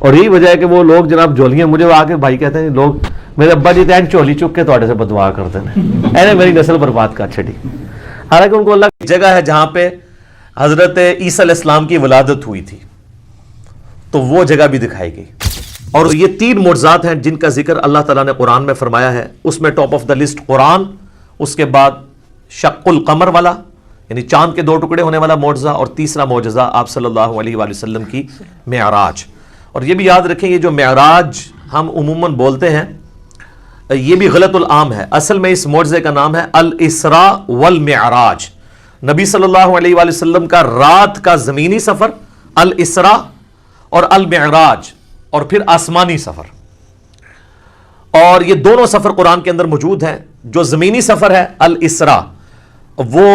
اور یہی وجہ ہے کہ وہ لوگ جناب جولیاں مجھے آ کے بھائی کہتے ہیں لوگ میرے ابا جی تین چولی چک کے تھوڑے سے بدوا کرتے ہیں اینے میری نسل برباد کر چھڑی. حالانکہ ان کو اللہ کی جگہ ہے جہاں پہ حضرت عیسیٰ علیہ السلام کی ولادت ہوئی تھی, تو وہ جگہ بھی دکھائی گئی. اور یہ 3 معجزات ہیں جن کا ذکر اللہ تعالیٰ نے قرآن میں فرمایا ہے. اس میں ٹاپ آف دا لسٹ قرآن, اس کے بعد شق القمر والا یعنی چاند کے 2 ٹکڑے ہونے والا معجزہ, اور تیسرا معجزہ آپ صلی اللہ علیہ وآلہ وسلم کی معراج. اور یہ بھی یاد رکھیں یہ جو معراج ہم عموماً بولتے ہیں یہ بھی غلط العام ہے. اصل میں اس معجزے کا نام ہے الاسراء والمعراج. نبی صلی اللہ علیہ وآلہ وسلم کا رات کا زمینی سفر الاسراء اور المعراج, اور پھر آسمانی سفر. اور یہ دونوں سفر قرآن کے اندر موجود ہیں. جو زمینی سفر ہے الاسراء وہ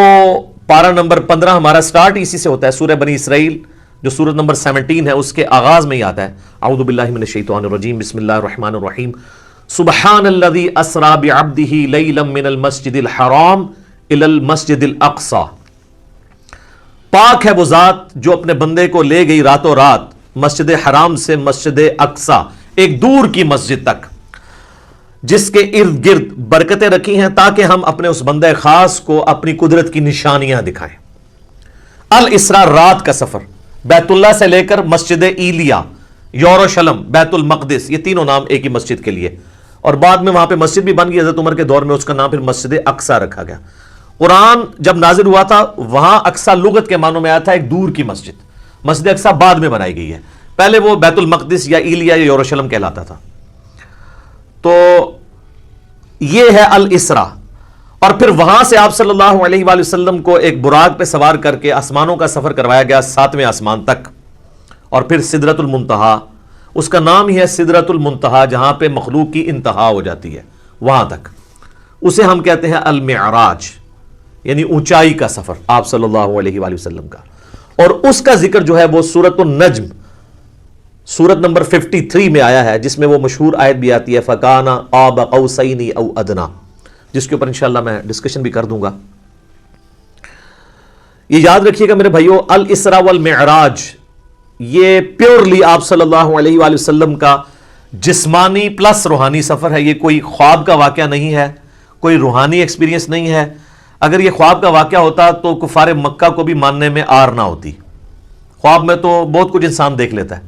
پارہ نمبر 15 ہمارا سٹارٹ اسی سے ہوتا ہے. سورہ بنی اسرائیل جو سورت نمبر 17 ہے اس کے آغاز میں ہی آتا ہے اعوذ باللہ من الشیطان الرجیم بسم اللہ الرحمن الرحیم سبحان الذی اسرا بعبدہ لیلا من المسجد الحرام الی المسجد الاقصی. پاک ہے وہ ذات جو اپنے بندے کو لے گئی راتوں رات مسجد حرام سے مسجد اقصی, ایک دور کی مسجد تک, جس کے ارد گرد برکتیں رکھی ہیں تاکہ ہم اپنے اس بندے خاص کو اپنی قدرت کی نشانیاں دکھائیں. الاسراء رات کا سفر, بیت اللہ سے لے کر مسجد ایلیا, یروشلم, بیت المقدس, یہ تینوں نام ایک ہی مسجد کے لیے. اور بعد میں وہاں پہ مسجد بھی بن گئی حضرت عمر کے دور میں, اس کا نام پھر مسجد اقصی رکھا گیا. قرآن جب نازل ہوا تھا وہاں اقصی لغت کے معنوں میں آیا تھا ایک دور کی مسجد. مسجد اقصی بعد میں بنائی گئی ہے, پہلے وہ بیت المقدس یا ایلیا یا یروشلم کہلاتا تھا. تو یہ ہے الاسراء. اور پھر وہاں سے آپ صلی اللہ علیہ وآلہ وسلم کو ایک براق پہ سوار کر کے آسمانوں کا سفر کروایا گیا 7ویں آسمان تک, اور پھر سدرۃ المنتہا, اس کا نام ہی ہے سدرۃ المنتہا جہاں پہ مخلوق کی انتہا ہو جاتی ہے, وہاں تک, اسے ہم کہتے ہیں المعراج یعنی اونچائی کا سفر آپ صلی اللہ علیہ وآلہ وسلم کا. اور اس کا ذکر جو ہے وہ سورۃ النجم سورت نمبر 53 میں آیا ہے, جس میں وہ مشہور آیت بھی آتی ہے فَكَانَ قَابَ قَوْسَيْنِ أَوْ أَدْنَىٰ, جس کے اوپر انشاءاللہ میں ڈسکشن بھی کر دوں گا. یہ یاد رکھیے گا میرے بھائیو, الاسراء والمعراج یہ پیورلی آپ صلی اللہ علیہ وآلہ وسلم کا جسمانی پلس روحانی سفر ہے. یہ کوئی خواب کا واقعہ نہیں ہے, کوئی روحانی ایکسپیرینس نہیں ہے. اگر یہ خواب کا واقعہ ہوتا تو کفار مکہ کو بھی ماننے میں آر نہ ہوتی. خواب میں تو بہت کچھ انسان دیکھ لیتا ہے,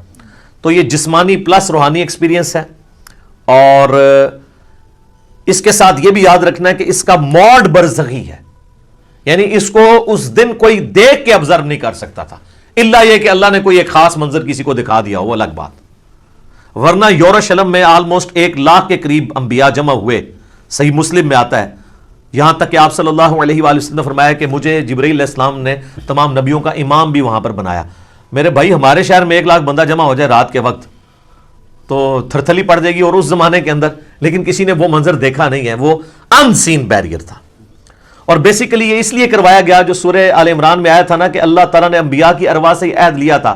تو یہ جسمانی پلس روحانی ایکسپیرینس ہے. اور اس کے ساتھ یہ بھی یاد رکھنا ہے کہ اس کا موڈ برزخی ہے, یعنی اس کو اس دن کوئی دیکھ کے آبزرو نہیں کر سکتا تھا, الا یہ کہ اللہ نے کوئی ایک خاص منظر کسی کو دکھا دیا, وہ الگ بات. ورنہ یروشلم میں آلموسٹ 1 لاکھ کے قریب انبیاء جمع ہوئے, صحیح مسلم میں آتا ہے. یہاں تک کہ آپ صلی اللہ علیہ وآلہ وسلم نے فرمایا کہ مجھے جبرائیل علیہ السلام نے تمام نبیوں کا امام بھی وہاں پر بنایا. میرے بھائی ہمارے شہر میں 1 لاکھ بندہ جمع ہو جائے رات کے وقت تو تھرتھلی پڑ جائے گی, اور اس زمانے کے اندر لیکن کسی نے وہ منظر دیکھا نہیں ہے, وہ ان سین بیریئر تھا. اور بیسیکلی یہ اس لیے کروایا گیا جو سورہ آل عمران میں آیا تھا نا کہ اللہ تعالیٰ نے انبیاء کی ارواح سے عہد لیا تھا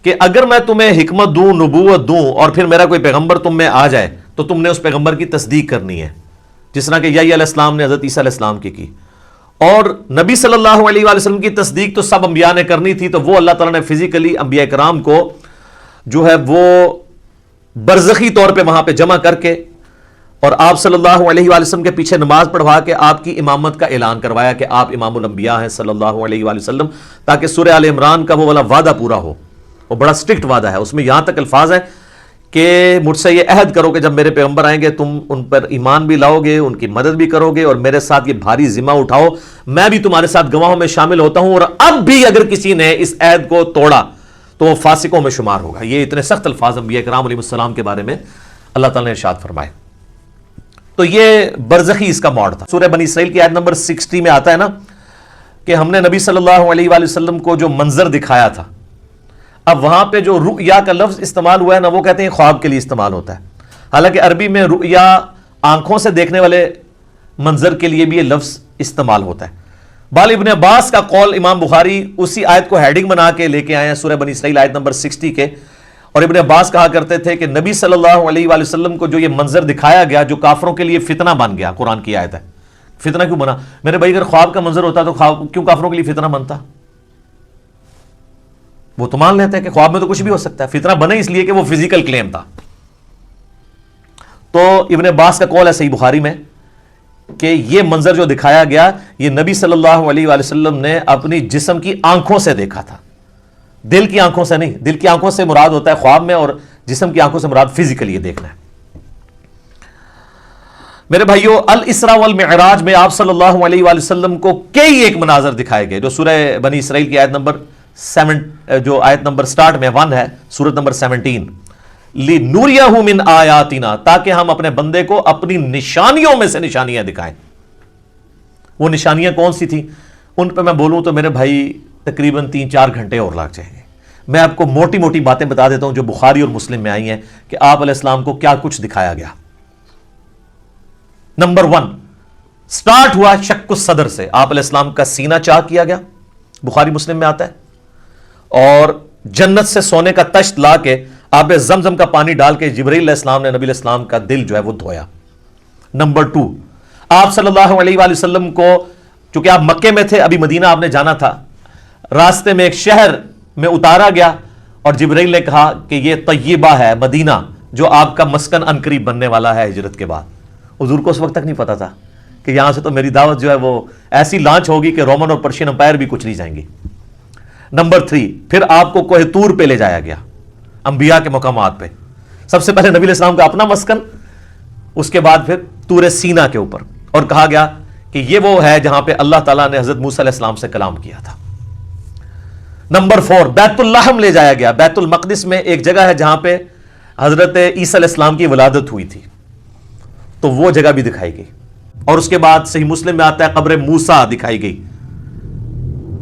کہ اگر میں تمہیں حکمت دوں, نبوت دوں, اور پھر میرا کوئی پیغمبر تم میں آ جائے تو تم نے اس پیغمبر کی تصدیق کرنی ہے, جس طرح کہ یحییٰ علیہ السلام نے حضرت عیسیٰ علیہ السلام کی. اور نبی صلی اللہ علیہ وآلہ وسلم کی تصدیق تو سب انبیاء نے کرنی تھی, تو وہ اللہ تعالیٰ نے فزیکلی انبیاء کرام کو جو ہے وہ برزخی طور پہ وہاں پہ جمع کر کے اور آپ صلی اللہ علیہ وآلہ وسلم کے پیچھے نماز پڑھوا کے آپ کی امامت کا اعلان کروایا کہ آپ امام الانبیاء ہیں صلی اللہ علیہ وآلہ وسلم, تاکہ سورہ آل عمران کا وہ والا وعدہ پورا ہو. وہ بڑا سٹرکٹ وعدہ ہے, اس میں یہاں تک الفاظ ہیں کہ مجھ سے یہ عہد کرو کہ جب میرے پیغمبر آئیں گے تم ان پر ایمان بھی لاؤ گے, ان کی مدد بھی کرو گے, اور میرے ساتھ یہ بھاری ذمہ اٹھاؤ, میں بھی تمہارے ساتھ گواہوں میں شامل ہوتا ہوں, اور اب بھی اگر کسی نے اس عہد کو توڑا تو وہ فاسقوں میں شمار ہوگا. یہ اتنے سخت الفاظ انبیاء کرام علیہ السلام کے بارے میں اللہ تعالیٰ نے ارشاد فرمائے. تو یہ برزخی اس کا موڈ تھا. سورہ بنی اسرائیل کی آیت نمبر 60 میں آتا ہے نا کہ ہم نے نبی صلی اللہ علیہ وآلہ وسلم کو جو منظر دکھایا تھا. اب وہاں پہ جو رؤیا کا لفظ استعمال ہوا ہے نا, وہ کہتے ہیں خواب کے لیے استعمال ہوتا ہے, حالانکہ عربی میں رؤیا آنکھوں سے دیکھنے والے منظر کے لیے بھی یہ لفظ استعمال ہوتا ہے. بال ابن عباس کا قول امام بخاری اسی آیت کو ہیڈنگ بنا کے لے کے آئے ہیں سورہ بنی اسرائیل آیت نمبر 60 کے, اور ابن عباس کہا کرتے تھے کہ نبی صلی اللہ علیہ وآلہ وسلم کو جو یہ منظر دکھایا گیا جو کافروں کے لیے فتنہ بن گیا, قرآن کی آیت ہے. فتنہ کیوں بنا میرے بھائی؟ اگر خواب کا منظر ہوتا تو کیوں کافروں کے لیے فتنہ بنتا؟ وہ تو مان لیتے ہیں کہ خواب میں تو کچھ بھی ہو سکتا ہے، فتنہ بنے اس لیے کہ وہ فزیکل کلیم تھا۔ تو ابن عباس کا قول ہے صحیح بخاری میں کہ یہ منظر جو دکھایا گیا یہ نبی صلی اللہ علیہ وآلہ وسلم نے اپنی جسم کی آنکھوں سے دیکھا تھا، دل کی آنکھوں سے نہیں۔ دل کی آنکھوں سے مراد ہوتا ہے خواب میں، اور جسم کی آنکھوں سے مراد فزیکلی یہ دیکھنا ہے۔ میرے بھائیو، الاسراء والمعراج میں آپ صلی اللہ علیہ وآلہ وسلم کو کئی ایک مناظر دکھائے گئے، جو سورہ بنی اسرائیل کی آیت نمبر 7 جو آیت نمبر سٹارٹ میں 1 ہے، سورت نمبر 17، لِنُرِيَهُ مِنْ آیاتنا، تاکہ ہم اپنے بندے کو اپنی نشانیوں میں سے نشانیاں دکھائیں۔ وہ نشانیاں کون سی تھیں؟ ان پہ میں بولوں تو میرے بھائی تقریباً 3-4 گھنٹے اور لگ جائیں گے۔ میں آپ کو موٹی موٹی باتیں بتا دیتا ہوں جو بخاری اور مسلم میں آئی ہیں کہ آپ علیہ السلام کو کیا کچھ دکھایا گیا۔ نمبر 1 سٹارٹ ہوا شق الصدر سے، آپ علیہ السلام کا سینہ چاک کیا گیا، بخاری مسلم میں آتا ہے، اور جنت سے سونے کا تشت لا کے آب زمزم کا پانی ڈال کے جبرائیل علیہ السلام نے نبی علیہ السلام کا دل جو ہے وہ دھویا۔ نمبر 2 آپ صلی اللہ علیہ وآلہ وسلم کو، چونکہ آپ مکے میں تھے، ابھی مدینہ آپ نے جانا تھا، راستے میں ایک شہر میں اتارا گیا اور جبرائیل نے کہا کہ یہ طیبہ ہے، مدینہ جو آپ کا مسکن عنقریب بننے والا ہے ہجرت کے بعد۔ حضور کو اس وقت تک نہیں پتا تھا کہ یہاں سے تو میری دعوت جو ہے وہ ایسی لانچ ہوگی کہ رومن اور پرشین امپائر بھی کچھ نہیں جائیں گی۔ نمبر 3 پھر آپ کو کوہ طور پہ لے جایا گیا، انبیاء کے مقامات پہ، سب سے پہلے نبی علیہ السلام کا اپنا مسکن، اس کے بعد پھر طور سینہ کے اوپر، اور کہا گیا کہ یہ وہ ہے جہاں پہ اللہ تعالیٰ نے حضرت موسیٰ علیہ السلام سے کلام کیا تھا۔ نمبر 4 بیت اللحم لے جایا گیا، بیت المقدس میں ایک جگہ ہے جہاں پہ حضرت عیسیٰ علیہ السلام کی ولادت ہوئی تھی، تو وہ جگہ بھی دکھائی گئی۔ اور اس کے بعد صحیح مسلم میں آتا ہے قبر موسیٰ دکھائی گئی۔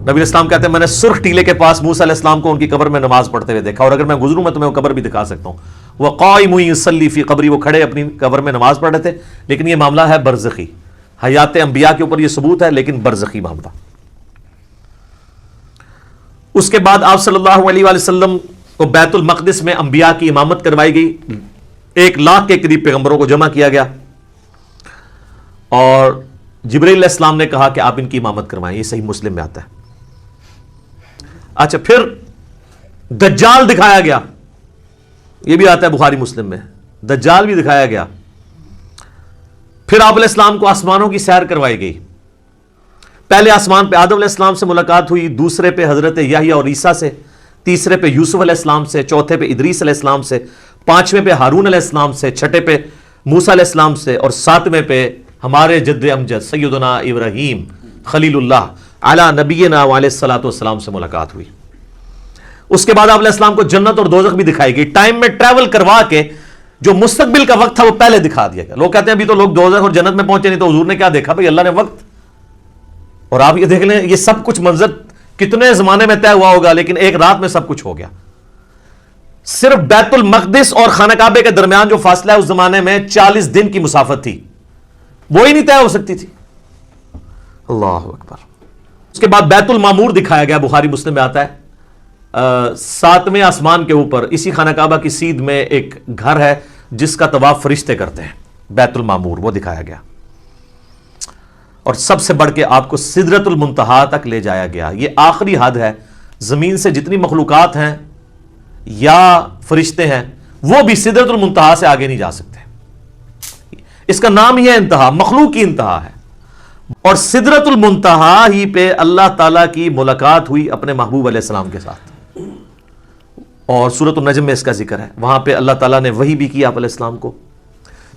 نبی علیہ السلام کہتے ہیں میں نے سرخ ٹیلے کے پاس موسیٰ علیہ السلام کو ان کی قبر میں نماز پڑھتے ہوئے دیکھا، اور اگر میں گزروں میں تمہیں وہ قبر بھی دکھا سکتا ہوں۔ وہ قائم یصلی فی قبری، وہ کھڑے اپنی قبر میں نماز پڑھ رہے تھے، لیکن یہ معاملہ ہے برزخی، حیات انبیاء کے اوپر یہ ثبوت ہے لیکن برزخی معاملہ۔ اس کے بعد آپ صلی اللہ علیہ وآلہ وسلم کو بیت المقدس میں انبیاء کی امامت کروائی گئی، 1,00,000 کے قریب پیغمبروں کو جمع کیا گیا، اور جبرائیل علیہ السلام نے کہا کہ آپ ان کی امامت کروائیں، یہ صحیح مسلم میں آتا ہے۔ اچھا، پھر دجال دکھایا گیا، یہ بھی آتا ہے بخاری مسلم میں، دجال بھی دکھایا گیا۔ پھر آپ علیہ السلام کو آسمانوں کی سیر کروائی گئی، پہلے آسمان پہ آدم علیہ السلام سے ملاقات ہوئی، دوسرے پہ حضرت یحییٰ اور عیسیٰ سے، تیسرے پہ یوسف علیہ السلام سے، چوتھے پہ ادریس علیہ السلام سے، پانچویں پہ ہارون علیہ السلام سے، چھٹے پہ موسیٰ علیہ السلام سے، اور ساتویں پہ ہمارے جد امجد سیدنا ابراہیم خلیل اللہ علی نبینا علیہ الصلوۃ والسلام سے ملاقات ہوئی۔ اس کے بعد آپ علیہ السلام کو جنت اور دوزخ بھی دکھائی گئی، ٹائم میں ٹریول کروا کے جو مستقبل کا وقت تھا وہ پہلے دکھا دیا گیا۔ لوگ کہتے ہیں ابھی تو لوگ دوزخ اور جنت میں پہنچے نہیں، تو حضور نے کیا دیکھا؟ بھائی اللہ نے وقت، اور آپ یہ دیکھ لیں یہ سب کچھ منظر کتنے زمانے میں طے ہوا ہوگا، لیکن ایک رات میں سب کچھ ہو گیا۔ صرف بیت المقدس اور خانہ کعبے کے درمیان جو فاصلہ ہے اس زمانے میں 40 دن کی مسافت تھی، وہی نہیں طے ہو سکتی تھی۔ اللہ اکبر۔ اس کے بعد بیت المعمور دکھایا گیا، بخاری مسلم میں آتا ہے، 7ویں آسمان کے اوپر اسی خانہ کعبہ کی سیدھ میں ایک گھر ہے جس کا طواف فرشتے کرتے ہیں، بیت المعمور، وہ دکھایا گیا۔ اور سب سے بڑھ کے آپ کو سدرۃ المنتہا تک لے جایا گیا، یہ آخری حد ہے، زمین سے جتنی مخلوقات ہیں یا فرشتے ہیں وہ بھی سدرۃ المنتہا سے آگے نہیں جا سکتے، اس کا نام ہی ہے انتہا، مخلوق کی انتہا ہے۔ اور سدرۃ المنتہا ہی پہ اللہ تعالیٰ کی ملاقات ہوئی اپنے محبوب علیہ السلام کے ساتھ، اور سورۃ النجم میں اس کا ذکر ہے، وہاں پہ اللہ تعالیٰ نے وحی بھی کی آپ علیہ السلام کو۔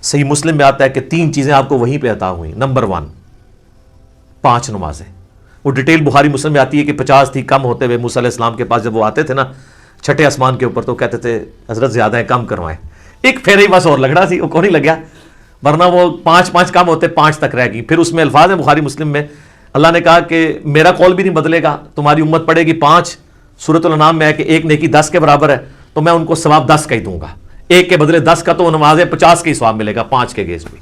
صحیح مسلم میں آتا ہے کہ 3 چیزیں آپ کو وہیں پہ عطا ہوئیں۔ نمبر 1 5 نمازیں، وہ ڈیٹیل بخاری مسلم میں آتی ہے کہ 50 تھی، کم ہوتے ہوئے موسیٰ علیہ السلام کے پاس جب وہ آتے تھے نا چھٹے آسمان کے اوپر، تو کہتے تھے حضرت زیادہ ہیں، کم کروائیں، ایک پھیرے ہی بس اور لگڑا سی، وہ کون ہی لگیا، ورنہ وہ 5 کم ہوتے 5 تک رہ گئی۔ پھر اس میں الفاظ ہیں بخاری مسلم میں، اللہ نے کہا کہ میرا قول بھی نہیں بدلے گا، تمہاری امت پڑے گی 5، سورۃ الانعام میں ہے کہ ایک نیکی 10 کے برابر ہے، تو میں ان کو ثواب 10 کا ہی دوں گا، ایک کے بدلے 10 کا، تو نمازیں 50 کے ہی ثواب ملے گا 5 کے گیس بھی۔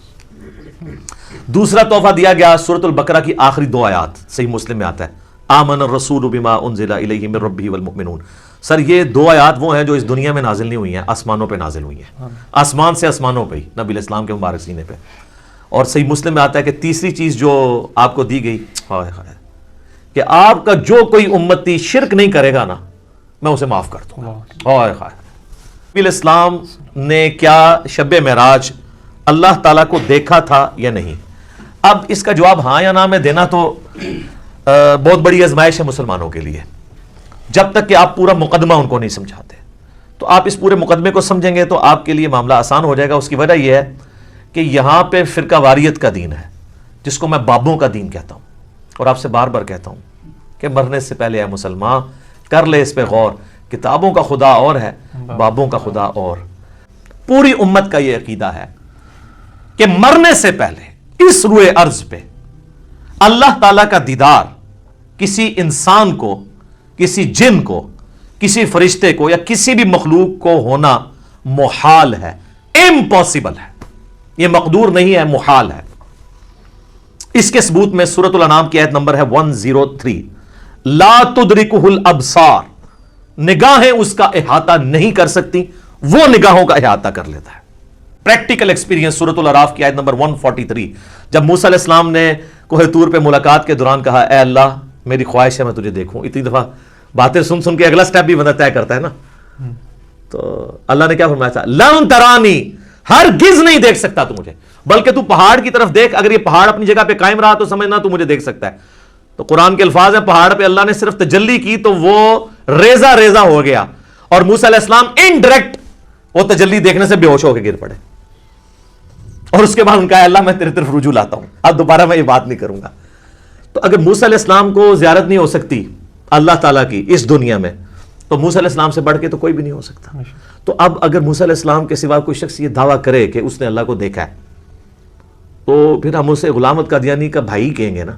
دوسرا تحفہ دیا گیا سورۃ البقرہ کی آخری 2 آیات، صحیح مسلم میں آتا ہے، آمن الرسول بما انزل الیہ من ربہ والمؤمنون۔ سر یہ 2 آیات وہ ہیں جو اس دنیا میں نازل نہیں ہوئی ہیں، آسمانوں پہ نازل ہوئی ہیں، آسمان سے آسمانوں پہ ہی، نبی علیہ السلام کے مبارک سینے پہ۔ اور صحیح مسلم میں آتا ہے کہ تیسری چیز جو آپ کو دی گئی کہ آپ کا جو کوئی امتی شرک نہیں کرے گا نا، میں اسے معاف کر دوں گا. اور نبی اسلام نے کیا شب معراج اللہ تعالیٰ کو دیکھا تھا یا نہیں؟ اب اس کا جواب ہاں یا نہ میں دینا تو بہت بڑی آزمائش ہے مسلمانوں کے لیے. جب تک کہ آپ پورا مقدمہ ان کو نہیں سمجھاتے. تو آپ اس پورے مقدمے کو سمجھیں گے تو آپ کے لیے معاملہ آسان ہو جائے گا. اس کی وجہ یہ ہے کہ یہاں پہ فرقہ واریت کا دین ہے, جس کو میں بابوں کا دین کہتا ہوں. اور آپ سے بار بار کہتا ہوں کہ مرنے سے پہلے اے مسلمان کر لے اس پہ غور. کتابوں کا خدا اور ہے, بابوں کا خدا اور. پوری امت کا یہ عقیدہ ہے کہ مرنے سے پہلے اس روئے ارض پہ اللہ تعالیٰ کا دیدار کسی انسان کو, کسی جن کو, کسی فرشتے کو یا کسی بھی مخلوق کو ہونا محال ہے, امپاسبل ہے. یہ مقدور نہیں ہے, محال ہے. اس کے ثبوت میں سورۃ الانعام کی آیت نمبر ہے 103, لا تدرکہ الابصار, نگاہیں اس کا احاطہ نہیں کر سکتی, وہ نگاہوں کا احاطہ کر لیتا ہے. پریکٹیکل ایکسپیرینس سورۃ الاعراف کی آیت نمبر 143, جب موسیٰ علیہ السلام نے کوہ طور پہ ملاقات کے دوران کہا اے اللہ میری خواہش ہے میں تجھے دیکھوں. اتنی دفعہ باتیں سن سن کے اگلا سٹیپ بھی بندہ طے کرتا ہے نا. تو اللہ نے کیا فرمایا تھا, لن ترانی, ہرگز نہیں دیکھ سکتا تو مجھے, بلکہ تو پہاڑ کی طرف دیکھ, اگر یہ پہاڑ اپنی جگہ پہ قائم رہا تو سمجھنا تو مجھے دیکھ سکتا ہے. تو قرآن کے الفاظ ہیں پہاڑ پہ اللہ نے صرف تجلی کی تو وہ ریزہ ریزہ ہو گیا, اور موسیٰ علیہ السلام انڈائریکٹ وہ تجلی دیکھنے سے بے ہوش ہو کے گر پڑے. اور اس کے بعد ان کا اللہ میں تیرے طرف رجوع لاتا ہوں, اب دوبارہ میں یہ بات نہیں کروں گا. تو اگر موسیٰ علیہ السلام کو زیارت نہیں ہو سکتی اللہ تعالیٰ کی اس دنیا میں, تو موسیٰ علیہ السلام سے بڑھ کے تو کوئی بھی نہیں ہو سکتا. تو اب اگر موسیٰ علیہ السلام کے سوا کوئی شخص یہ دعویٰ کرے کہ اس نے اللہ کو دیکھا ہے, تو پھر ہم اسے غلام القادیانی کا بھائی کہیں گے نا,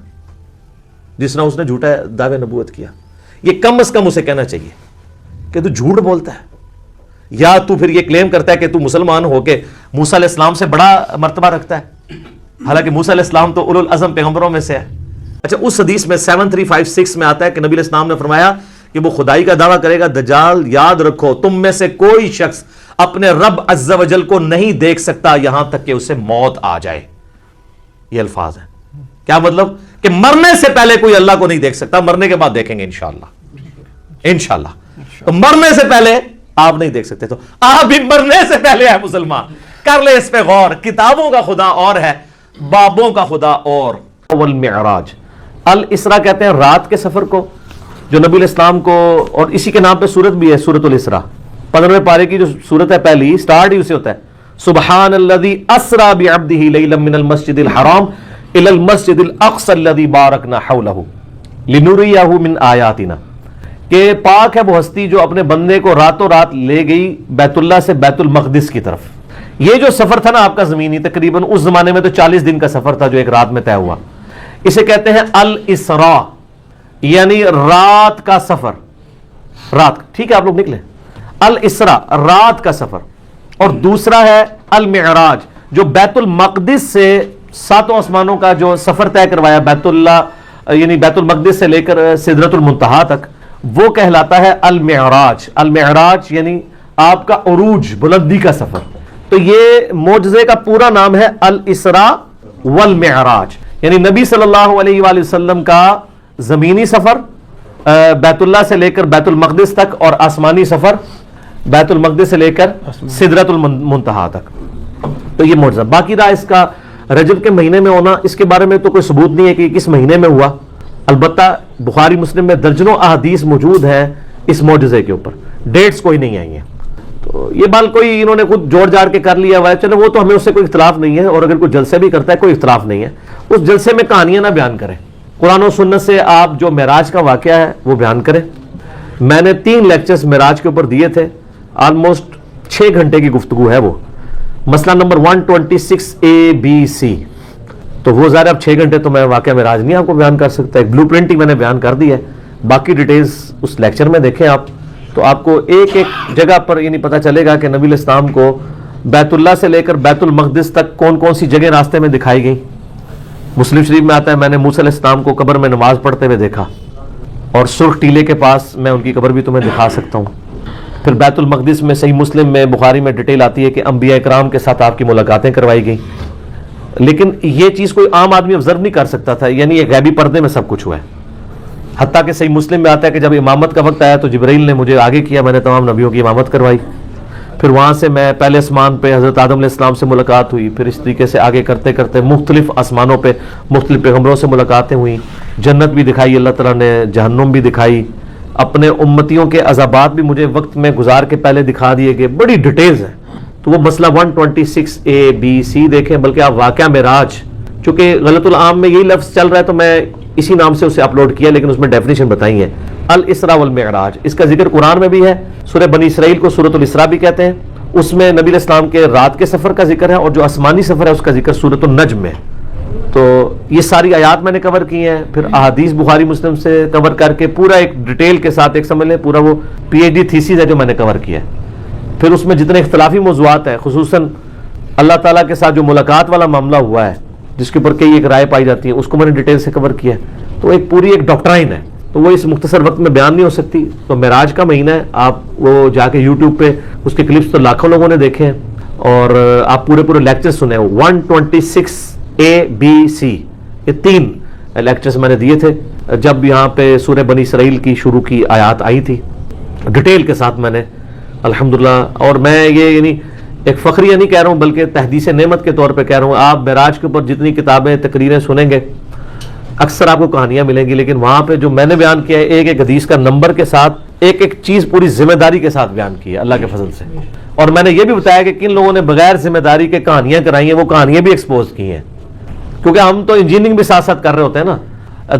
جس طرح اس نے جھوٹا دعوے نبوت کیا. یہ کم از کم اسے کہنا چاہیے کہ تو جھوٹ بولتا ہے, یا تو پھر یہ کلیم کرتا ہے کہ تو مسلمان ہو کے موسیٰ علیہ السلام سے بڑا مرتبہ رکھتا ہے, حالانکہ موسیٰ علیہ السلام تو اولو العزم پیغمبروں میں سے ہے. اچھا, اس حدیث میں 7356 میں آتا ہے کہ نبی علیہ السلام نے فرمایا کہ وہ خدائی کا دعویٰ کرے گا دجال, یاد رکھو تم میں سے کوئی شخص اپنے رب عز و جل کو نہیں دیکھ سکتا یہاں تک کہ اسے موت آ جائے. یہ الفاظ ہیں. کیا مطلب؟ کہ مرنے سے پہلے کوئی اللہ کو نہیں دیکھ سکتا, مرنے کے بعد دیکھیں گے انشاءاللہ. انشاءاللہ. تو مرنے سے پہلے آپ نہیں دیکھ سکتے, تو آپ بھی مرنے سے پہلے ہے مسلمان, کر لے اس پہ غور. کتابوں کا خدا اور ہے, بابوں کا خدا اور. والمعراج, الاسراء کہتے ہیں رات کے سفر کو, جو نبی علیہ السلام کو, اور اسی کے نام پہ سورت بھی ہے سورۃ الاسراء. 15ویں پارے کی جو سورت ہے پہلی, سٹارٹ ہی اسے ہوتا ہے سبحان الذی اسرا بعبدہ لیلا من المسجد الحرام الی المسجد الاقصی الذی بارکنا حولہ لنریہ من آیاتنا, کہ پاک ہے وہ ہستی جو اپنے بندے کو راتوں رات لے گئی بیت اللہ سے بیت المقدس کی طرف. یہ جو سفر تھا نا آپ کا زمینی, تقریباً اس زمانے میں تو 40 دن کا سفر تھا جو ایک رات میں طے ہوا. اسے کہتے ہیں الاسراء, یعنی رات کا سفر. رات, ٹھیک ہے آپ لوگ نکلے. الاسراء رات کا سفر. اور دوسرا ہے المعراج, جو بیت المقدس سے 7 آسمانوں کا جو سفر طے کروایا, بیت اللہ یعنی بیت المقدس سے لے کر سدرۃ المنتہا تک, وہ کہلاتا ہے المعراج. المعراج یعنی آپ کا عروج, بلندی کا سفر. تو یہ معجزے کا پورا نام ہے الاسراء والمعراج, یعنی نبی صلی اللہ علیہ وآلہ وسلم کا زمینی سفر بیت اللہ سے لے کر بیت المقدس تک, اور آسمانی سفر بیت المقدس سے لے کر سدرۃ المنتہا تک. تو یہ معجزہ. باقی رہا اس کا رجب کے مہینے میں ہونا, اس کے بارے میں تو کوئی ثبوت نہیں ہے کہ کس مہینے میں ہوا. البتہ بخاری مسلم میں درجنوں احادیث موجود ہیں اس معجزے کے اوپر, ڈیٹس کوئی نہیں آئی ہیں. تو یہ بال کوئی انہوں نے خود جوڑ جاڑ کے کر لیا ہوا ہے, چلو وہ تو ہمیں اس سے کوئی اختلاف نہیں ہے, اور اگر کوئی جلسے بھی کرتا ہے کوئی اختلاف نہیں ہے. اس جلسے میں کہانیاں نہ بیان کریں, قرآن و سنت سے آپ جو معراج کا واقعہ ہے وہ بیان کریں. میں نے 3 لیکچرز معراج کے اوپر دیے تھے, آلموسٹ 6 گھنٹے کی گفتگو ہے وہ. مسئلہ نمبر 126ABC, تو وہ ظاہر اب 6 گھنٹے تو میں واقعہ معراج نہیں آپ کو بیان کر سکتا. ایک بلو پرنٹ ہی میں نے بیان کر دی ہے, باقی ڈیٹیلز اس لیکچر میں دیکھیں آپ, تو آپ کو ایک ایک جگہ پر یعنی پتہ چلے گا کہ نبی علیہ السلام کو بیت اللہ سے لے کر بیت المقدس تک کون کون سی جگہ راستے میں دکھائی گئی. مسلم شریف میں آتا ہے میں نے موسیٰ علیہ السلام کو قبر میں نماز پڑھتے ہوئے دیکھا, اور سرخ ٹیلے کے پاس میں ان کی قبر بھی تمہیں دکھا سکتا ہوں. پھر بیت المقدس میں صحیح مسلم میں بخاری میں ڈیٹیل آتی ہے کہ انبیاء کرام کے ساتھ آپ کی ملاقاتیں کروائی گئی. لیکن یہ چیز کوئی عام آدمی آبزرو نہیں کر سکتا تھا, یعنی یہ غیبی پردے میں سب کچھ ہوا ہے. حتیٰ کہ صحیح مسلم میں آتا ہے کہ جب امامت کا وقت آیا تو جبرائیل نے مجھے آگے کیا, میں نے تمام نبیوں کی امامت کروائی. پھر وہاں سے میں پہلے آسمان پہ حضرت آدم علیہ السلام سے ملاقات ہوئی, پھر اس طریقے سے آگے کرتے کرتے مختلف آسمانوں پہ مختلف پیغمبروں سے ملاقاتیں ہوئیں. جنت بھی دکھائی اللہ تعالیٰ نے, جہنم بھی دکھائی, اپنے امتیوں کے عذابات بھی مجھے وقت میں گزار کے پہلے دکھا دیے گئے, بڑی ڈیٹیلز ہیں. تو وہ مسئلہ 126A-B-C دیکھیں, بلکہ آپ واقعہ معراج, چونکہ غلط العام میں یہی لفظ چل رہا ہے تو میں اسی نام سے اسے اپلوڈ کیا, لیکن اس میں ڈیفینیشن بتائی ہے. الاسراء والمعراج, اس کا ذکر قرآن میں بھی ہے, سورہ بنی اسرائیل کو سورۃ الاسراء بھی کہتے ہیں. اس میں نبی علیہ السلام کے رات کے سفر کا ذکر ہے, اور جو آسمانی سفر ہے اس کا ذکر سورۃ النجم میں. تو یہ ساری آیات میں نے کور کی ہیں. پھر احادیث بخاری مسلم سے کور کر کے پورا ایک ڈیٹیل کے ساتھ, ایک سمجھ لیں پورا وہ PhD تھیسس ہے جو میں نے کور کیا ہے. پھر اس میں جتنے اختلافی موضوعات ہیں, خصوصاً اللہ تعالیٰ کے ساتھ جو ملاقات والا معاملہ ہوا ہے جس کے اوپر کئی ایک رائے پائی جاتی ہے, اس کو میں نے ڈیٹیل سے کور کیا ہے. تو ایک پوری ایک ڈاکٹرائن ہے, تو وہ اس مختصر وقت میں بیان نہیں ہو سکتی. تو معراج کا مہینہ ہے, آپ وہ جا کے یوٹیوب پہ اس کے کلپس تو لاکھوں لوگوں نے دیکھے ہیں, اور آپ پورے لیکچر سنے. 126A-B-C یہ 3 لیکچرز میں نے دیے تھے جب یہاں پہ سورہ بنی اسرائیل کی شروع کی آیات آئی تھی, ڈیٹیل کے ساتھ میں نے الحمدللہ. اور میں یہ یعنی ایک فخریہ نہیں کہہ رہا ہوں بلکہ تحدیث نعمت کے طور پہ کہہ رہا ہوں. آپ معراج کے اوپر جتنی کتابیں تقریریں سنیں گے اکثر آپ کو کہانیاں ملیں گی, لیکن وہاں پہ جو میں نے بیان کیا ہے ایک ایک حدیث کا نمبر کے ساتھ, ایک ایک چیز پوری ذمہ داری کے ساتھ بیان کی ہے اللہ کے فضل سے. اور میں نے یہ بھی بتایا کہ کن لوگوں نے بغیر ذمہ داری کے کہانیاں کرائی ہیں, وہ کہانیاں بھی ایکسپوز کی ہیں, کیونکہ ہم تو انجینئرنگ بھی ساتھ ساتھ کر رہے ہوتے ہیں نا.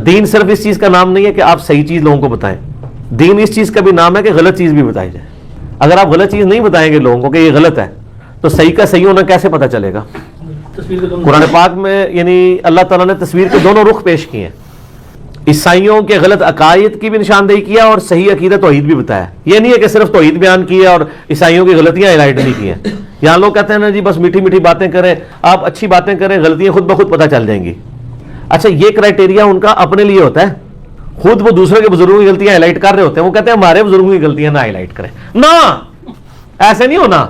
دین صرف اس چیز کا نام نہیں ہے کہ آپ صحیح چیز لوگوں کو بتائیں, دین اس چیز کا بھی نام ہے کہ غلط چیز بھی بتائی جائے. اگر آپ غلط چیز نہیں بتائیں گے لوگوں کو کہ یہ غلط ہے, تو صحیح کا صحیح ہونا کیسے پتہ چلے گا؟ قرآن پاک میں یعنی اللہ تعالیٰ نے تصویر کے دونوں رخ پیش کیے ہیں. عیسائیوں کے غلط عقائد کی بھی نشاندہی کیا اور صحیح عقیدہ توحید بھی بتایا. یہ نہیں ہے کہ صرف توحید بیان کی ہے اور عیسائیوں کی غلطیاں ہائی لائٹ نہیں کی ہیں. یہاں لوگ کہتے ہیں نا جی بس میٹھی میٹھی باتیں کریں, آپ اچھی باتیں کریں, غلطیاں خود بخود پتہ چل جائیں گی. اچھا, یہ کرائٹیریا ان کا اپنے لیے ہوتا ہے, خود وہ دوسرے کے بزرگوں کی غلطیاں ہائی لائٹ کر رہے ہوتے ہیں, وہ کہتے ہیں ہمارے بزرگوں کی غلطیاں نہ ہائی لائٹ کریں. نہ, ایسے نہیں ہونا.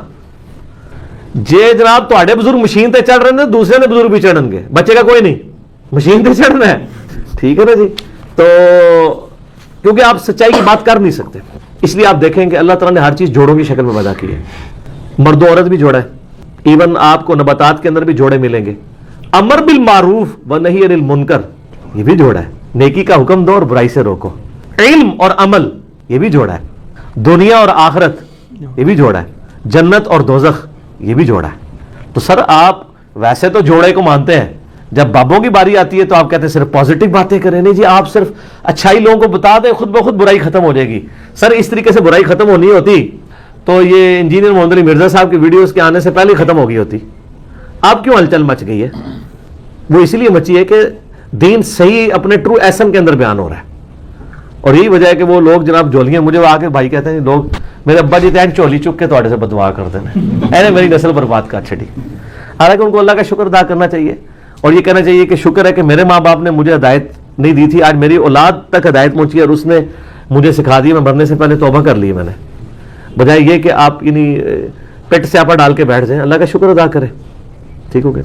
جے جناب تھوڑے بزرگ مشین تے چڑھ رہے ہیں, دوسرے نے بزرگ بھی چڑھن گے, بچے کا کوئی نہیں, مشین تے چڑھنا ہے. ٹھیک ہے نا جی. تو کیونکہ آپ سچائی کی بات کر نہیں سکتے, اس لیے آپ دیکھیں کہ اللہ تعالیٰ نے ہر چیز جوڑوں کی شکل میں پیدا کی ہے. مرد و عورت بھی جوڑا ہے, ایون آپ کو نباتات کے اندر بھی جوڑے ملیں گے. امر بالمعروف و نہی عن المنکر یہ بھی جوڑا ہے, نیکی کا حکم دو اور برائی سے روکو. علم اور عمل یہ بھی جوڑا ہے. دنیا اور آخرت یہ بھی جوڑا ہے. جنت اور دوزخ یہ بھی جوڑا ہے. تو سر آپ ویسے تو جوڑے کو مانتے ہیں, جب بابوں کی باری آتی ہے تو آپ کہتے ہیں صرف پازیٹیو باتیں کریں. نہیں جی, آپ صرف اچھائی لوگوں کو بتا دیں, خود بخود برائی ختم ہو جائے گی. سر اس طریقے سے برائی ختم ہونی ہوتی تو یہ انجینئر محمد علی مرزا صاحب کی ویڈیوز کے آنے سے پہلے ہی ختم ہو گئی ہوتی. آپ کیوں ہلچل مچ گئی ہے؟ وہ اسی لیے مچی ہے کہ دین صحیح اپنے ٹرو ایسن کے اندر بیان ہو رہا ہے. اور یہی وجہ ہے کہ وہ لوگ جناب جولیاں, مجھے وہ آ کے بھائی کہتے ہیں لوگ میرے ابا جی تین چولی چک کے تھوڑے سے بدعا کرتے ہیں, اینے میری نسل برباد کر چھڑی. حالانکہ ان کو اللہ کا شکر ادا کرنا چاہیے اور یہ کہنا چاہیے کہ شکر ہے کہ میرے ماں باپ نے مجھے ہدایت نہیں دی تھی, آج میری اولاد تک ہدایت پہنچی اور اس نے مجھے سکھا دی. میں مرنے سے پہلے توبہ کر لی میں نے, بجائے یہ کہ آپ یعنی پیٹ سے آپا ڈال کے بیٹھ جائیں. اللہ کا شکر ادا کریں. ٹھیک ہو گیا.